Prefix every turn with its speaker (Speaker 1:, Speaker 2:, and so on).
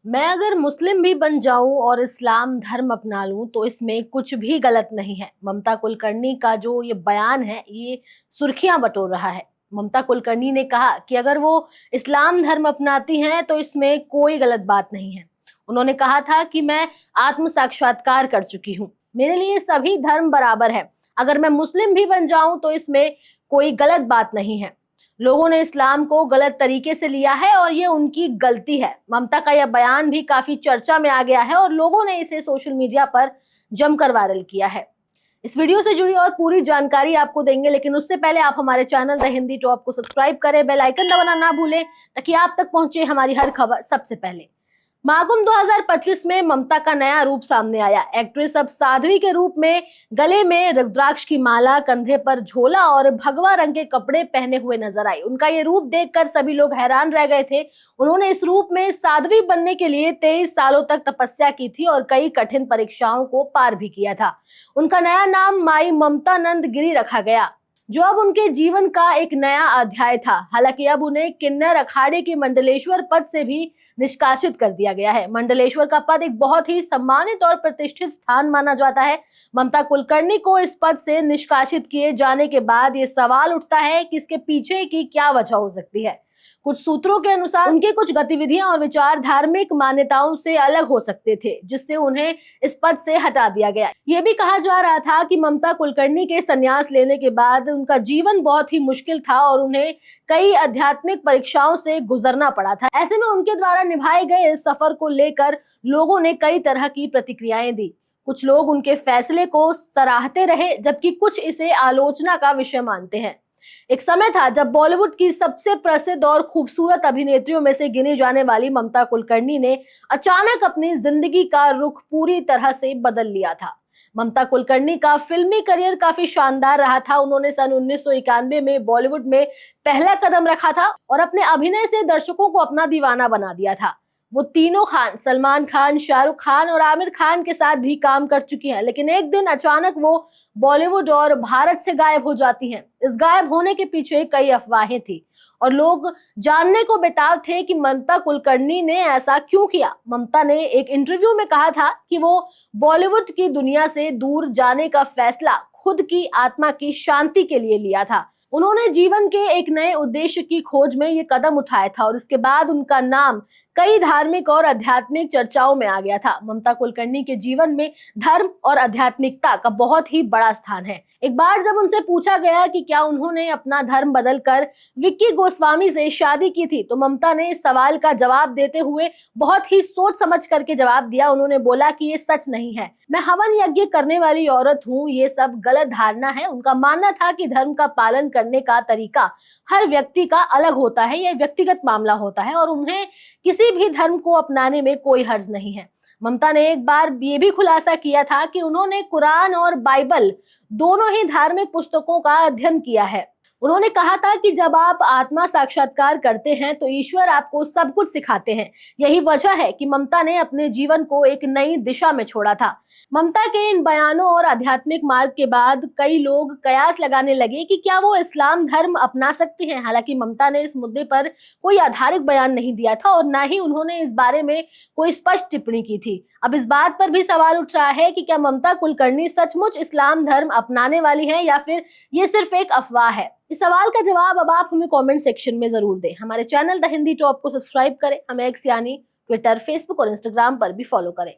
Speaker 1: मैं अगर मुस्लिम भी बन जाऊं और इस्लाम धर्म अपना लूं तो इसमें कुछ भी गलत नहीं है। ममता कुलकर्णी का जो ये बयान है ये सुर्खियां बटोर रहा है। ममता कुलकर्णी ने कहा कि अगर वो इस्लाम धर्म अपनाती हैं तो इसमें कोई गलत बात नहीं है। उन्होंने कहा था कि मैं आत्म साक्षात्कार कर चुकी हूँ, मेरे लिए सभी धर्म बराबर है। अगर मैं मुस्लिम भी बन जाऊं तो इसमें कोई गलत बात नहीं है। लोगों ने इस्लाम को गलत तरीके से लिया है और ये उनकी गलती है। ममता का यह बयान भी काफी चर्चा में आ गया है और लोगों ने इसे सोशल मीडिया पर जमकर वायरल किया है। इस वीडियो से जुड़ी और पूरी जानकारी आपको देंगे, लेकिन उससे पहले आप हमारे चैनल द हिंदी टॉप को सब्सक्राइब करें, बेल आइकन दबाना ना भूलें ताकि आप तक पहुंचे हमारी हर खबर सबसे पहले। महाकुंभ 2025 में ममता का नया रूप सामने आया। एक्ट्रेस अब साध्वी के रूप में गले में रुद्राक्ष की माला, कंधे पर झोला और भगवा रंग के कपड़े पहने हुए नजर आई। उनका ये रूप देखकर सभी लोग हैरान रह गए थे। उन्होंने इस रूप में साध्वी बनने के लिए 23 सालों तक तपस्या की थी और कई कठिन परीक्षाओं को पार भी किया था। उनका नया नाम माई ममतानंद गिरी रखा गया, जो अब उनके जीवन का एक नया अध्याय था। हालांकि अब उन्हें किन्नर अखाड़े के मंडलेश्वर पद से भी निष्कासित कर दिया गया है। मंडलेश्वर का पद एक बहुत ही सम्मानित और प्रतिष्ठित स्थान माना जाता है। ममता कुलकर्णी को इस पद से निष्कासित किए जाने के बाद ये सवाल उठता है कि इसके पीछे की क्या वजह हो सकती है। कुछ सूत्रों के अनुसार उनके कुछ गतिविधियां और विचार धार्मिक मान्यताओं से अलग हो सकते थे, जिससे उन्हें इस पद से हटा दिया गया। ये भी कहा जा रहा था कि ममता कुलकर्णी के संन्यास लेने के बाद उनका जीवन बहुत ही मुश्किल था और उन्हें कई आध्यात्मिक परीक्षाओं से गुजरना पड़ा था। ऐसे में उनके द्वारा निभाए गए इस सफर को लेकर लोगों ने कई तरह की प्रतिक्रियाएं दी। कुछ लोग उनके फैसले को सराहते रहे, जबकि कुछ इसे आलोचना का विषय मानते हैं। एक समय था जब बॉलीवुड की सबसे प्रसिद्ध और खूबसूरत अभिनेत्रियों में से गिनी जाने वाली ममता कुलकर्णी ने अचानक अपनी जिंदगी का रुख पूरी तरह से बदल लिया था। ममता कुलकर्णी का फिल्मी करियर काफी शानदार रहा था। उन्होंने सन 1991 में बॉलीवुड में पहला कदम रखा था और अपने अभिनय से दर्शकों को अपना दीवाना बना दिया था। वो तीनों खान, सलमान खान, शाहरुख खान और आमिर खान के साथ भी काम कर चुकी हैं, लेकिन एक दिन अचानक वो बॉलीवुड और भारत से गायब हो जाती हैं। इस गायब होने के पीछे कई अफवाहें थी और लोग जानने को बेताब थे कि ममता कुलकर्णी ने ऐसा क्यों किया। ममता ने एक इंटरव्यू में कहा था कि वो बॉलीवुड की दुनिया से दूर जाने का फैसला खुद की आत्मा की शांति के लिए लिया था। उन्होंने जीवन के एक नए उद्देश्य की खोज में ये कदम उठाया था और इसके बाद उनका नाम कई धार्मिक और आध्यात्मिक चर्चाओं में आ गया था। ममता कुलकर्णी के जीवन में धर्म और आध्यात्मिकता का बहुत ही बड़ा स्थान है। एक बार जब उनसे पूछा गया कि क्या उन्होंने अपना धर्म बदलकर विक्की गोस्वामी से शादी की थी, तो ममता ने इस सवाल का जवाब देते हुए बहुत ही सोच समझ करके जवाब दिया। उन्होंने बोला कि ये सच नहीं है, मैं हवन यज्ञ करने वाली औरत हूँ, ये सब गलत धारणा है। उनका मानना था कि धर्म का पालन करने का तरीका हर व्यक्ति का अलग होता है, यह व्यक्तिगत मामला होता है और उन्हें किसी भी धर्म को अपनाने में कोई हर्ज नहीं है। ममता ने एक बार ये भी खुलासा किया था कि उन्होंने कुरान और बाइबल दोनों ही धार्मिक पुस्तकों का अध्ययन किया है। उन्होंने कहा था कि जब आप आत्मा साक्षात्कार करते हैं तो ईश्वर आपको सब कुछ सिखाते हैं। यही वजह है कि ममता ने अपने जीवन को एक नई दिशा में छोड़ा था। ममता के इन बयानों और आध्यात्मिक मार्ग के बाद कई लोग कयास लगाने लगे कि क्या वो इस्लाम धर्म अपना सकती हैं। हालांकि ममता ने इस मुद्दे पर कोई आधारिक बयान नहीं दिया था और न ही उन्होंने इस बारे में कोई स्पष्ट टिप्पणी की थी। अब इस बात पर भी सवाल उठ रहा है कि क्या ममता कुलकर्णी सचमुच इस्लाम धर्म अपनाने वाली है या फिर ये सिर्फ एक अफवाह है। इस सवाल का जवाब अब आप हमें कमेंट सेक्शन में जरूर दें। हमारे चैनल द हिंदी टॉप को सब्सक्राइब करें, हमें एक्स यानी ट्विटर, फेसबुक और इंस्टाग्राम पर भी फॉलो करें।